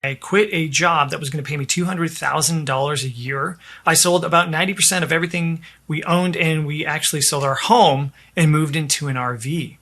I quit a job that was going to pay me $200,000 a year. I sold about 90% of everything we owned, and we actually sold our home and moved into an RV.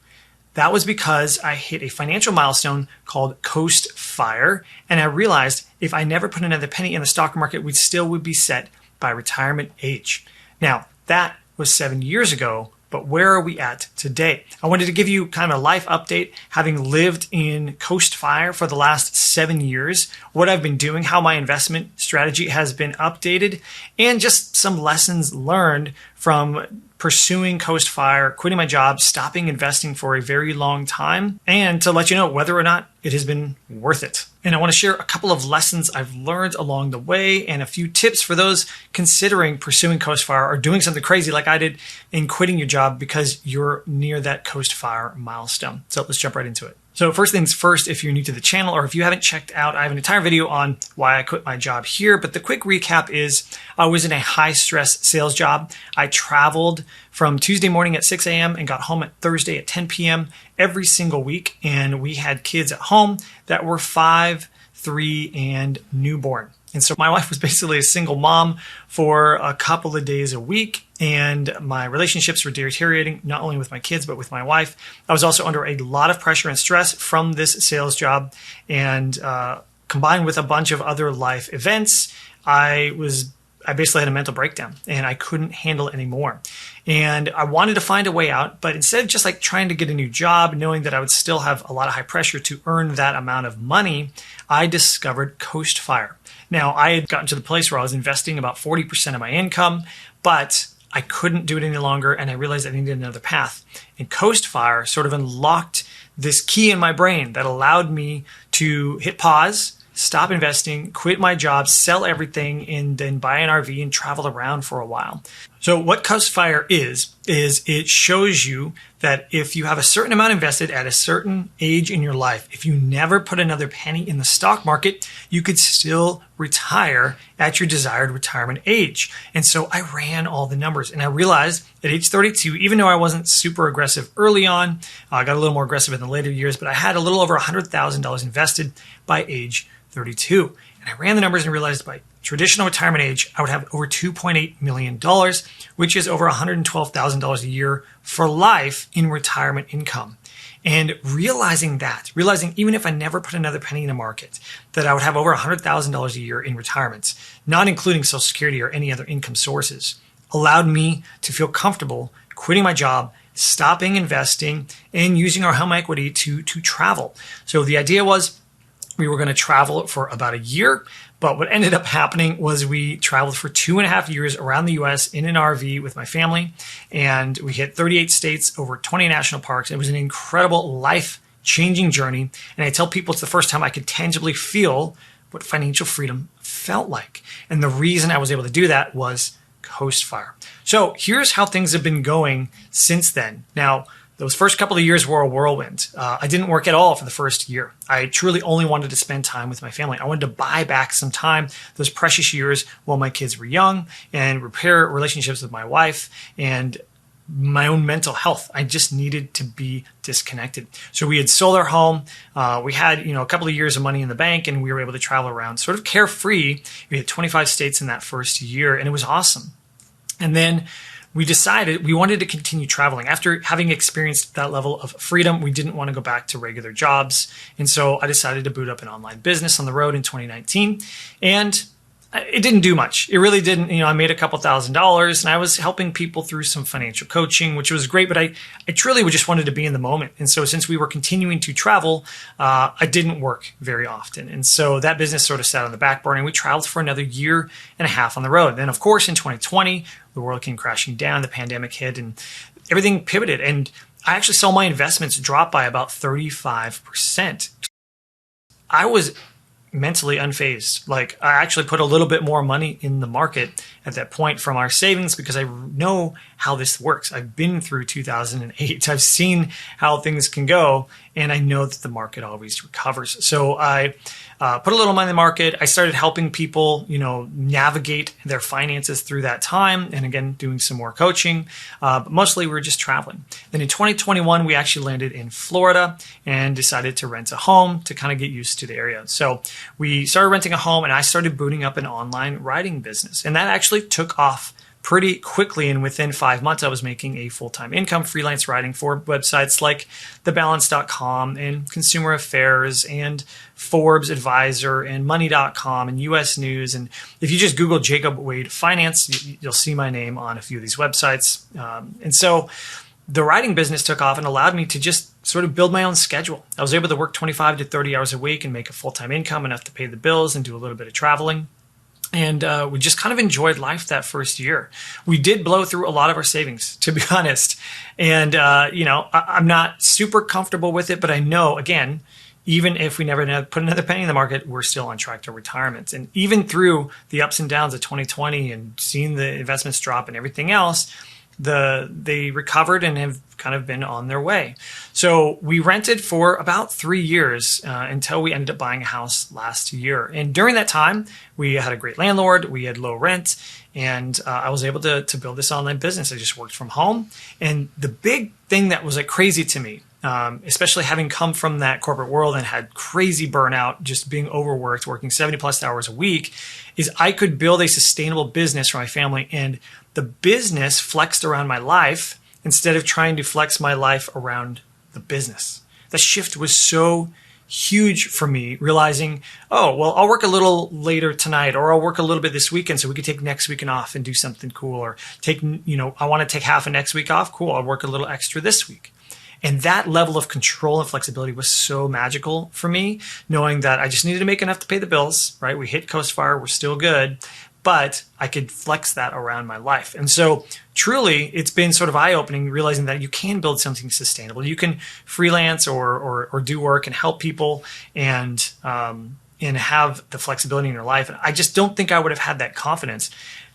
That was because I hit a financial milestone called Coast Fire, and I realized if I never put another penny in the stock market, we still would be set by retirement age. Now, that was 7 years ago, but where are we at today? I wanted to give you kind of a life update, having lived in Coast Fire for the last 7 years, what I've been doing, how my investment strategy has been updated, and just some lessons learned from pursuing Coast Fire, quitting my job, stopping investing for a very long time, and to let you know whether or not it has been worth it. And I want to share a couple of lessons I've learned along the way and a few tips for those considering pursuing Coast Fire or doing something crazy like I did in quitting your job because you're near that Coast Fire milestone. So let's jump right into it. So first things first, if you're new to the channel or if you haven't checked out, I have an entire video on why I quit my job here. But the quick recap is I was in a high stress sales job. I traveled from Tuesday morning at 6 a.m. and got home at Thursday at 10 p.m. every single week. And we had kids at home that were 5, 3, and newborn. And so my wife was basically a single mom for a couple of days a week, and my relationships were deteriorating, not only with my kids, but with my wife. I was also under a lot of pressure and stress from this sales job, and combined with a bunch of other life events, I basically had a mental breakdown and I couldn't handle it anymore. And I wanted to find a way out, but instead of just like trying to get a new job, knowing that I would still have a lot of high pressure to earn that amount of money, I discovered Coast Fire. Now, I had gotten to the place where I was investing about 40% of my income, but I couldn't do it any longer, and I realized I needed another path. And Coast Fire sort of unlocked this key in my brain that allowed me to hit pause, stop investing, quit my job, sell everything, and then buy an RV and travel around for a while. So what Coast Fire is it shows you that if you have a certain amount invested at a certain age in your life, if you never put another penny in the stock market, you could still retire at your desired retirement age. And so I ran all the numbers and I realized at age 32, even though I wasn't super aggressive early on, I got a little more aggressive in the later years, but I had a little over $100,000 invested by age 32. And I ran the numbers and realized by traditional retirement age, I would have over $2.8 million, which is over $112,000 a year for life in retirement income. And realizing even if I never put another penny in the market, that I would have over $100,000 a year in retirement, not including Social Security or any other income sources, allowed me to feel comfortable quitting my job, stopping investing, and using our home equity to travel. So the idea was we were going to travel for about a year, but what ended up happening was we traveled for 2.5 years around the US in an RV with my family, and we hit 38 states, over 20 national parks. It was an incredible life-changing journey, and I tell people it's the first time I could tangibly feel what financial freedom felt like. And the reason I was able to do that was Coast Fire. So here's how things have been going since then. Now, those first couple of years were a whirlwind. I didn't work at all for the first year. I truly only wanted to spend time with my family. I wanted to buy back some time, those precious years while my kids were young, and repair relationships with my wife and my own mental health. I just needed to be disconnected. So we had sold our home. We had, a couple of years of money in the bank, and we were able to travel around sort of carefree. We had 25 states in that first year, and it was awesome. And then we decided we wanted to continue traveling. After having experienced that level of freedom, we didn't want to go back to regular jobs. And so I decided to boot up an online business on the road in 2019. And it didn't do much. It really didn't. I made a couple $1,000s, and I was helping people through some financial coaching, which was great, but I truly just wanted to be in the moment. And so since we were continuing to travel, I didn't work very often. And so that business sort of sat on the back burner, and we traveled for another 1.5 years on the road. Then, of course, in 2020, the world came crashing down, the pandemic hit, and everything pivoted. And I actually saw my investments drop by about 35%. I was mentally unfazed. Like, I actually put a little bit more money in the market at that point from our savings because I know how this works. I've been through 2008. I've seen how things can go. and I know that the market always recovers. So I put a little money in the market. I started helping people, navigate their finances through that time, and again, doing some more coaching. But mostly we were just traveling. Then in 2021, we actually landed in Florida and decided to rent a home to kind of get used to the area. So we started renting a home, and I started booting up an online writing business, and that actually took off pretty quickly. And within 5 months, I was making a full-time income freelance writing for websites like thebalance.com and Consumer Affairs and Forbes Advisor and money.com and US News. And if you just Google Jacob Wade Finance, you'll see my name on a few of these websites. And so the writing business took off and allowed me to just sort of build my own schedule. I was able to work 25 to 30 hours a week and make a full-time income, enough to pay the bills and do a little bit of traveling. And we just kind of enjoyed life that first year. We did blow through a lot of our savings, to be honest. And, I'm not super comfortable with it, but I know, again, even if we never put another penny in the market, we're still on track to retirement. And even through the ups and downs of 2020 and seeing the investments drop and everything else, they recovered and have kind of been on their way. So we rented for about 3 years until we ended up buying a house last year. And during that time, we had a great landlord, we had low rent, and I was able to build this online business. I just worked from home. And the big thing that was like crazy to me, especially having come from that corporate world and had crazy burnout, just being overworked, working 70 plus hours a week, is I could build a sustainable business for my family, and the business flexed around my life instead of trying to flex my life around the business. The shift was so huge for me, realizing, oh, well, I'll work a little later tonight, or I'll work a little bit this weekend so we could take next weekend off and do something cool, or I want to take half of next week off. Cool. I'll work a little extra this week. And that level of control and flexibility was so magical for me, knowing that I just needed to make enough to pay the bills, right? We hit Coast Fire. We're still good. But I could flex that around my life. And so truly, it's been sort of eye-opening, realizing that you can build something sustainable. You can freelance or do work and help people and have the flexibility in your life. And I just don't think I would have had that confidence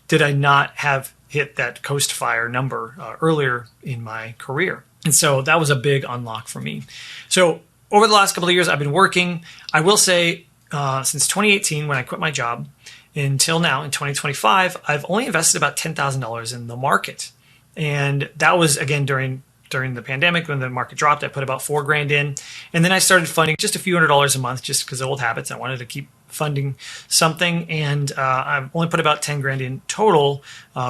did I not have hit that Coast Fire number earlier in my career. And so that was a big unlock for me. So over the last couple of years, I've been working. I will say since 2018, when I quit my job, until now in 2025, I've only invested about $10,000 in the market. And that was, again, during the pandemic when the market dropped. I put about $4,000 in. And then I started funding just a few $100s a month just because of old habits. I wanted to keep funding something. And I've only put about $10,000 in total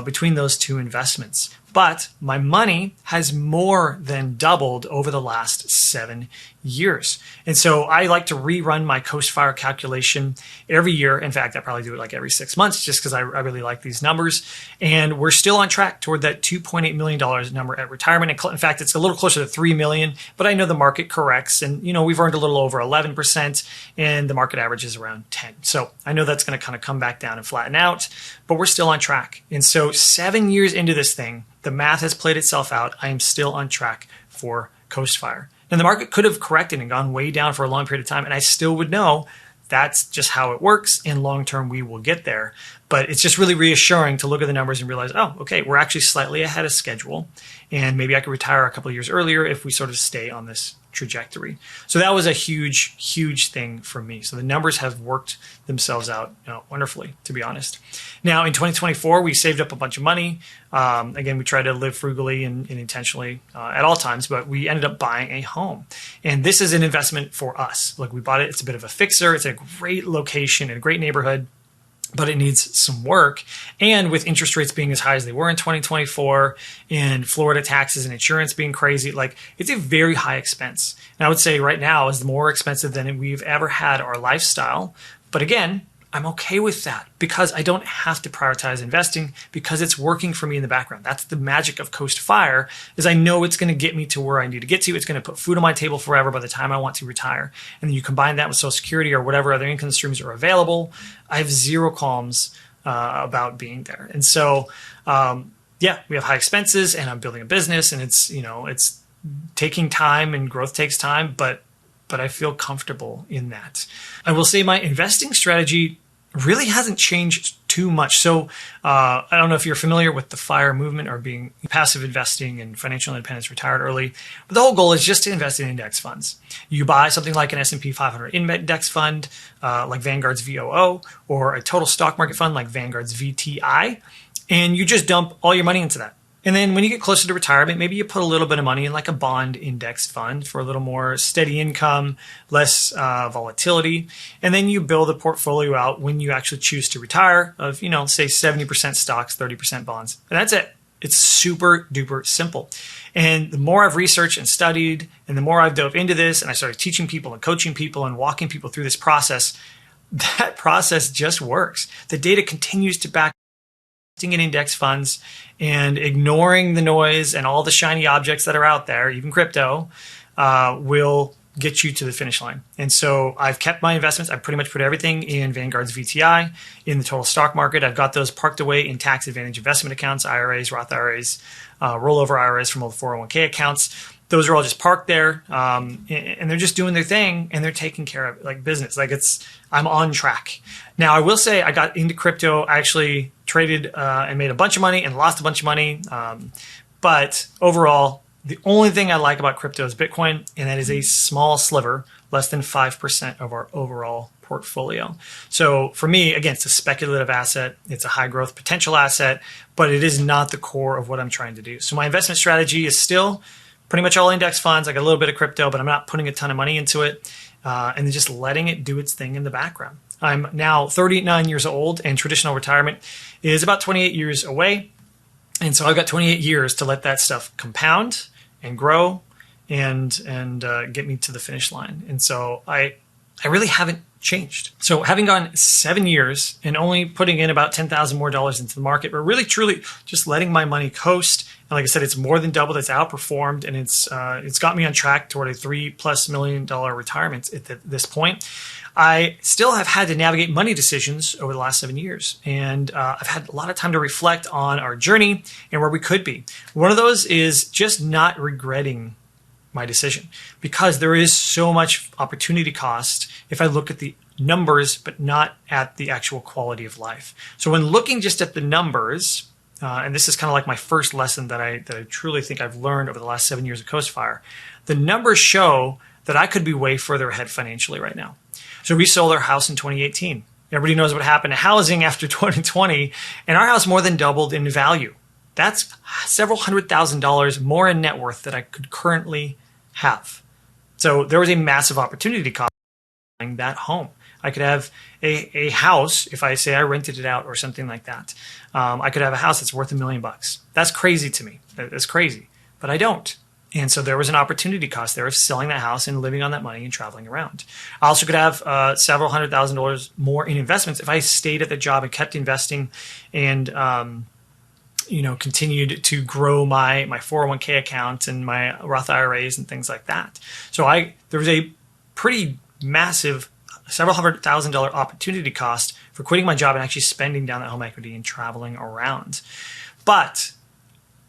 between those two investments. But my money has more than doubled over the last 7 years. And so I like to rerun my Coast Fire calculation every year. In fact, I probably do it like every 6 months just because I really like these numbers. And we're still on track toward that $2.8 million number at retirement. In fact, it's a little closer to $3 million, but I know the market corrects. And, we've earned a little over 11% and the market average is around 10. So I know that's going to kind of come back down and flatten out, but we're still on track. And so 7 years into this thing, the math has played itself out. I am still on track for Coast Fire. And the market could have corrected and gone way down for a long period of time, and I still would know that's just how it works, and long term we will get there. But it's just really reassuring to look at the numbers and realize, oh, okay, we're actually slightly ahead of schedule, and maybe I could retire a couple of years earlier if we sort of stay on this trajectory. So that was a huge, huge thing for me. So the numbers have worked themselves out wonderfully, to be honest. Now in 2024, we saved up a bunch of money. Again, we tried to live frugally and intentionally at all times, but we ended up buying a home. And this is an investment for us. Like, we bought it. It's a bit of a fixer. It's a great location and a great neighborhood, but it needs some work. And with interest rates being as high as they were in 2024 and Florida taxes and insurance being crazy, like, it's a very high expense. And I would say right now is more expensive than we've ever had our lifestyle. But again, I'm okay with that because I don't have to prioritize investing because it's working for me in the background. That's the magic of Coast Fire, is I know it's going to get me to where I need to get to. It's going to put food on my table forever by the time I want to retire. And then you combine that with Social Security or whatever other income streams are available. I have zero qualms about being there. And so, we have high expenses and I'm building a business, and it's taking time, and growth takes time, but I feel comfortable in that. I will say my investing strategy really hasn't changed too much. So I don't know if you're familiar with the FIRE movement or being passive investing and financial independence, retired early. But the whole goal is just to invest in index funds. You buy something like an S&P 500 index fund, like Vanguard's VOO, or a total stock market fund like Vanguard's VTI, and you just dump all your money into that. And then when you get closer to retirement, maybe you put a little bit of money in like a bond index fund for a little more steady income, less volatility. And then you build a portfolio out when you actually choose to retire of, say 70% stocks, 30% bonds. And that's it. It's super duper simple. And the more I've researched and studied, and the more I've dove into this, and I started teaching people and coaching people and walking people through this process, that process just works. The data continues to back in index funds and ignoring the noise and all the shiny objects that are out there, even crypto, will get you to the finish line. And so I've kept my investments. I pretty much put everything in Vanguard's VTI, in the total stock market. I've got those parked away in tax advantage investment accounts, IRAs, Roth IRAs, rollover IRAs from all the 401k accounts. Those are all just parked there, and they're just doing their thing, and they're taking care of it like business. I'm on track. Now, I will say I got into crypto. I actually traded and made a bunch of money and lost a bunch of money. But overall, the only thing I like about crypto is Bitcoin, and that is a small sliver, less than 5% of our overall portfolio. So for me, again, it's a speculative asset. It's a high growth potential asset, but it is not the core of what I'm trying to do. So my investment strategy is still pretty much all index funds. I got a little bit of crypto, but I'm not putting a ton of money into it, and then just letting it do its thing in the background. I'm now 39 years old, and traditional retirement is about 28 years away. And so I've got 28 years to let that stuff compound and grow and get me to the finish line. And so I really haven't changed. So having gone 7 years and only putting in about $10,000 more into the market, but really truly just letting my money coast. And like I said, it's more than doubled. It's outperformed, and it's got me on track toward a $3+ million retirement at this point. I still have had to navigate money decisions over the last 7 years, and I've had a lot of time to reflect on our journey and where we could be. One of those is just not regretting my decision, because there is so much opportunity cost if I look at the numbers, but not at the actual quality of life. So when looking just at the numbers, and this is kind of like my first lesson that I truly think I've learned over the last 7 years of Coast Fire, the numbers show that I could be way further ahead financially right now. So we sold our house in 2018. Everybody knows what happened to housing after 2020, and our house more than doubled in value. That's several $100,000 more in net worth that I could currently have. So there was a massive opportunity cost buying that home. I could have a house, if I say I rented it out or something like that. I could have a house that's worth $1 million. That's crazy to me. That's crazy, but I don't. And so there was an opportunity cost there of selling that house and living on that money and traveling around. I also could have several $100,000 more in investments if I stayed at the job and kept investing and continued to grow my 401k account and my Roth IRAs and things like that. So there was a pretty massive several $100,000 opportunity cost for quitting my job and actually spending down that home equity and traveling around. But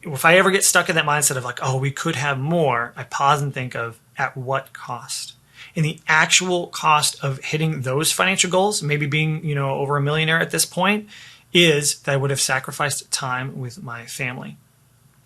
if I ever get stuck in that mindset of like, oh, we could have more, I pause and think of at what cost? And the actual cost of hitting those financial goals, maybe being, over a millionaire at this point, is that I would have sacrificed time with my family.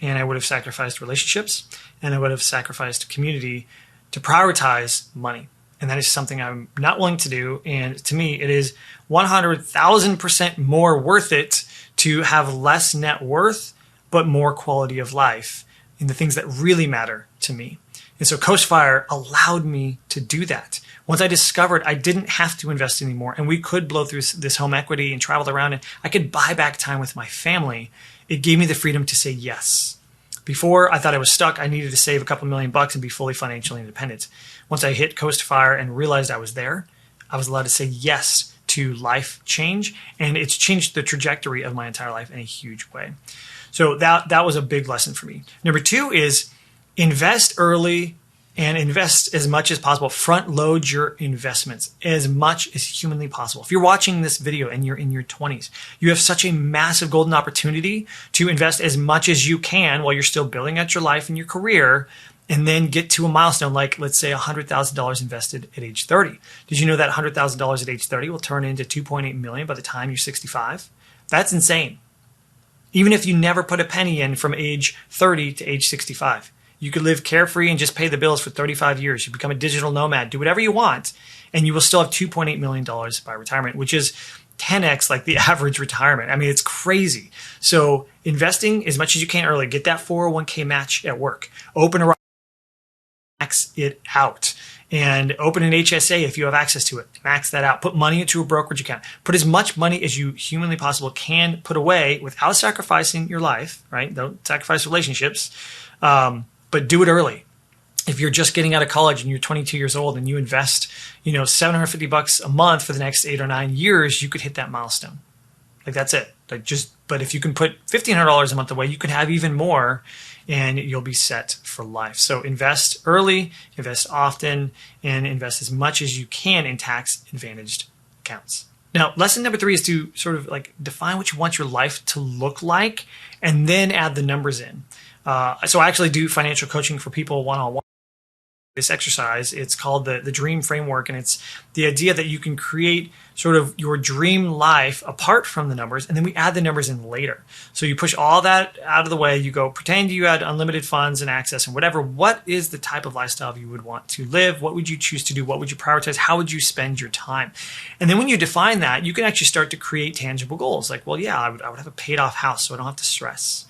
And I would have sacrificed relationships, and I would have sacrificed community to prioritize money. And that is something I'm not willing to do. And to me, it is 100,000% more worth it to have less net worth, but more quality of life in the things that really matter to me. And so Coast Fire allowed me to do that. Once I discovered I didn't have to invest anymore, and we could blow through this home equity and travel around, and I could buy back time with my family, it gave me the freedom to say yes. Before, I thought I was stuck. I needed to save a couple $1 million and be fully financially independent. Once I hit Coast Fire and realized I was there, I was allowed to say yes to life change, and it's changed the trajectory of my entire life in a huge way. So that was a big lesson for me. Number 2 is invest early and invest as much as possible. Front load your investments as much as humanly possible. If you're watching this video and you're in your 20s, you have such a massive golden opportunity to invest as much as you can while you're still building out your life and your career and then get to a milestone, like let's say $100,000 invested at age 30. Did you know that $100,000 at age 30 will turn into 2.8 million by the time you're 65? That's insane. Even if you never put a penny in from age 30 to age 65, you could live carefree and just pay the bills for 35 years. You become a digital nomad, do whatever you want, and you will still have $2.8 million by retirement, which is 10x like the average retirement. I mean, it's crazy. So investing as much as you can early, get that 401k match at work, open a max it out, and open an HSA if you have access to it. Max that out. Put money into a brokerage account. Put as much money as you humanly possible can put away without sacrificing your life, right? Don't sacrifice relationships, but do it early. If you're just getting out of college and you're 22 years old and you invest, $750 a month for the next 8 or 9 years, you could hit that milestone. Like that's it. But if you can put $1,500 a month away, you can have even more, and you'll be set for life. So invest early, invest often, and invest as much as you can in tax advantaged accounts. Now, lesson number 3 is to sort of like define what you want your life to look like, and then add the numbers in. So I actually do financial coaching for people one-on-one. This exercise, it's called the dream framework, and it's the idea that you can create sort of your dream life apart from the numbers, and then we add the numbers in later. So you push all that out of the way, you go pretend you had unlimited funds and access and whatever. What is the type of lifestyle you would want to live? What would you choose to do? What would you prioritize? How would you spend your time? And then when you define that, you can actually start to create tangible goals. Like, well, yeah, I would have a paid off house so I don't have to stress.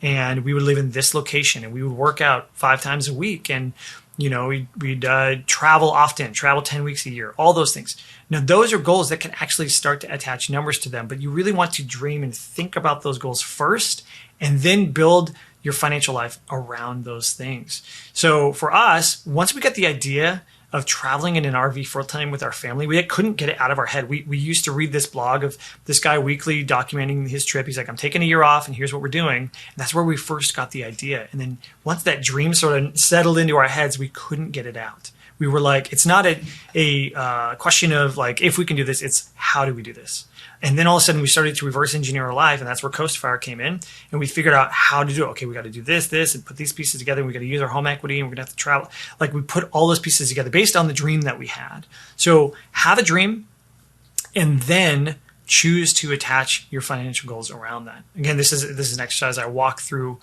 And we would live in this location, and we would work out 5 times a week, and we'd travel often, travel 10 weeks a year, all those things. Now, those are goals that can actually start to attach numbers to them, but you really want to dream and think about those goals first, and then build your financial life around those things. So for us, once we got the idea of traveling in an RV full time with our family, we couldn't get it out of our head. We used to read this blog of this guy weekly documenting his trip. He's like, I'm taking a year off and here's what we're doing. And that's where we first got the idea. And then once that dream sort of settled into our heads, we couldn't get it out. We were like, it's not a question of like, if we can do this, it's how do we do this? And then all of a sudden we started to reverse engineer our life, and that's where Coast Fire came in. And we figured out how to do it. Okay, we got to do this, and put these pieces together. And we got to use our home equity, and we're going to have to travel. Like we put all those pieces together based on the dream that we had. So have a dream, and then choose to attach your financial goals around that. Again, this is an exercise I walk through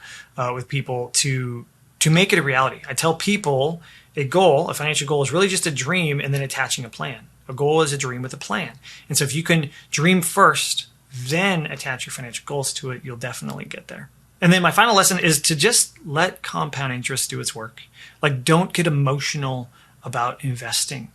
with people to make it a reality. I tell people a financial goal is really just a dream and then attaching a plan. A goal is a dream with a plan. And so if you can dream first, then attach your financial goals to it, you'll definitely get there. And then my final lesson is to just let compound interest do its work. Like, don't get emotional about investing.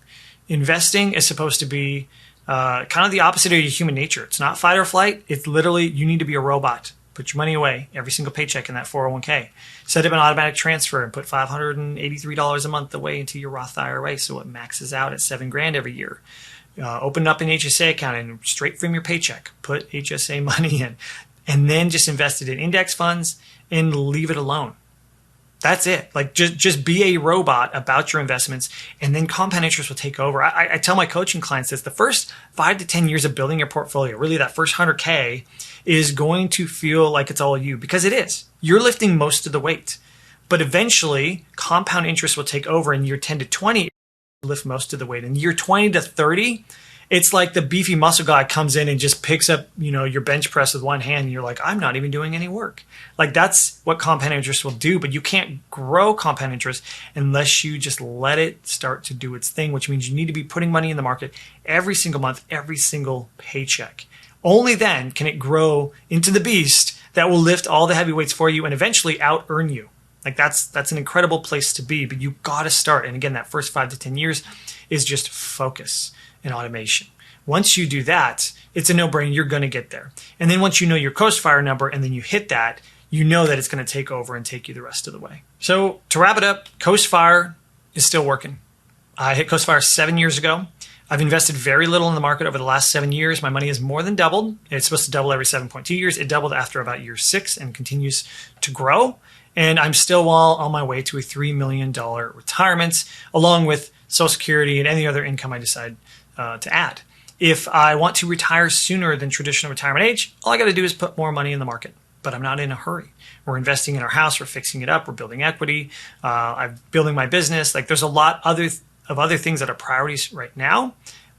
Investing is supposed to be kind of the opposite of your human nature. It's not fight or flight. It's literally, you need to be a robot. Put your money away, every single paycheck in that 401k. Set up an automatic transfer and put $583 a month away into your Roth IRA so it maxes out at $7,000 every year. Open up an HSA account and straight from your paycheck, put HSA money in, and then just invest it in index funds and leave it alone. That's it. Like just be a robot about your investments, and then compound interest will take over. I tell my coaching clients this: the first 5 to 10 years of building your portfolio, really that first 100K, is going to feel like it's all you, because it is. You're lifting most of the weight, but eventually compound interest will take over. In year 10 to 20, lift most of the weight. In year 20 to 30, it's like the beefy muscle guy comes in and just picks up, your bench press with one hand, and you're like, I'm not even doing any work. Like, that's what compound interest will do. But you can't grow compound interest unless you just let it start to do its thing, which means you need to be putting money in the market every single month, every single paycheck. Only then can it grow into the beast that will lift all the heavy weights for you and eventually out earn you. Like, that's an incredible place to be, but you got to start. And again, that first 5 to 10 years is just focus and automation. Once you do that, it's a no-brainer. You're going to get there. And then once you know your Coast Fire number and then you hit that, you know that it's going to take over and take you the rest of the way. So to wrap it up, Coast Fire is still working. I hit Coast Fire 7 years ago. I've invested very little in the market over the last 7 years. My money has more than doubled. It's supposed to double every 7.2 years. It doubled after about year 6 and continues to grow. And I'm still well on my way to a $3 million retirement, along with Social Security and any other income I decide to add. If I want to retire sooner than traditional retirement age, all I got to do is put more money in the market. but I'm not in a hurry. We're investing in our house. We're fixing it up. We're building equity. I'm building my business. Like there's a lot of other things that are priorities right now,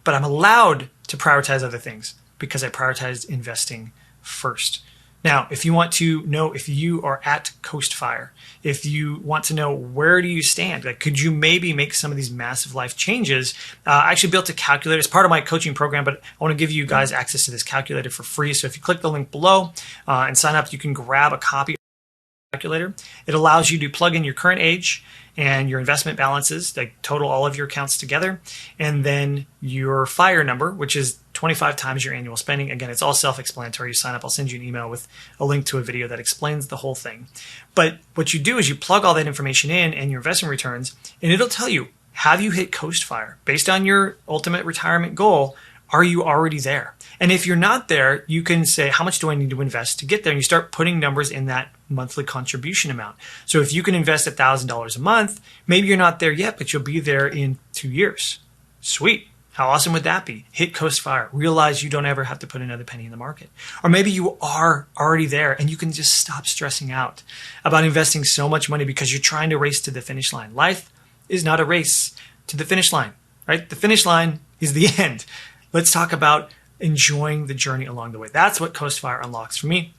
but I'm allowed to prioritize other things because I prioritized investing first. Now, if you want to know if you are at Coast Fire, if you want to know where do you stand, like could you maybe make some of these massive life changes, I actually built a calculator as part of my coaching program, but I want to give you guys access to this calculator for free. So if you click the link below and sign up, you can grab a copy of the calculator. It allows you to plug in your current age and your investment balances, like total all of your accounts together, and then your FIRE number, which is 25 times your annual spending. Again, it's all self-explanatory. You sign up, I'll send you an email with a link to a video that explains the whole thing. But what you do is you plug all that information in and your investment returns, and it'll tell you, have you hit Coast Fire? Based on your ultimate retirement goal, are you already there? And if you're not there, you can say, how much do I need to invest to get there? And you start putting numbers in that monthly contribution amount. So if you can invest $1,000 a month, maybe you're not there yet, but you'll be there in 2 years. Sweet. How awesome would that be? Hit Coast Fire. Realize you don't ever have to put another penny in the market. Or maybe you are already there and you can just stop stressing out about investing so much money because you're trying to race to the finish line. Life is not a race to the finish line, right? The finish line is the end. Let's talk about enjoying the journey along the way. That's what Coast Fire unlocks for me.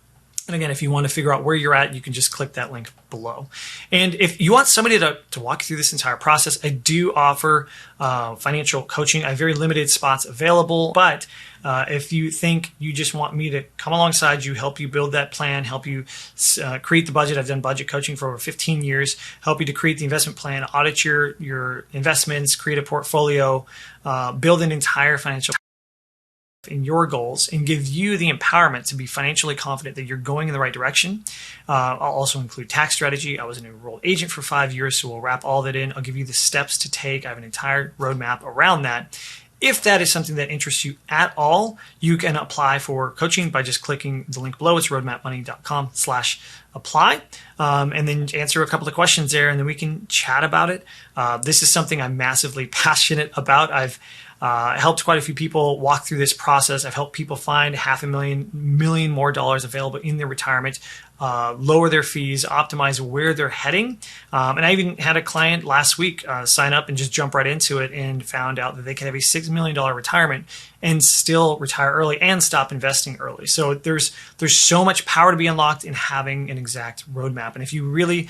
And again, if you want to figure out where you're at, you can just click that link below. And if you want somebody to walk through this entire process, I do offer financial coaching. I have very limited spots available, but if you think you just want me to come alongside you, help you build that plan, help you create the budget. I've done budget coaching for over 15 years, help you to create the investment plan, audit your investments, create a portfolio, build an entire financial in your goals and give you the empowerment to be financially confident that you're going in the right direction. I'll also include tax strategy. I was an enrolled agent for 5 years, so we'll wrap all that in. I'll give you the steps to take. I have an entire roadmap around that. If that is something that interests you at all, you can apply for coaching by just clicking the link below. It's roadmapmoney.com/apply. And then answer a couple of questions there, and then we can chat about it. This is something I'm massively passionate about. I've helped quite a few people walk through this process. I've helped people find $500,000 more dollars available in their retirement, lower their fees, optimize where they're heading. And I even had a client last week sign up and just jump right into it and found out that they could have a $6 million retirement and still retire early and stop investing early. So there's so much power to be unlocked in having an exact roadmap. And if you really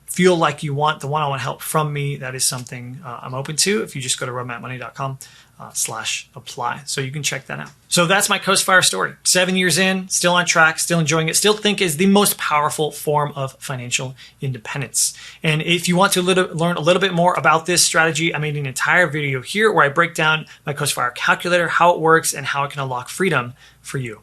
feel like you want the one-on-one help from me, that is something I'm open to. If you just go to roadmapmoney.com/apply. So you can check that out. So that's my Coast Fire story. 7 years in, still on track, still enjoying it, still think is the most powerful form of financial independence. And if you want to learn a little bit more about this strategy, I made an entire video here where I break down my Coast Fire calculator, how it works, and how it can unlock freedom for you.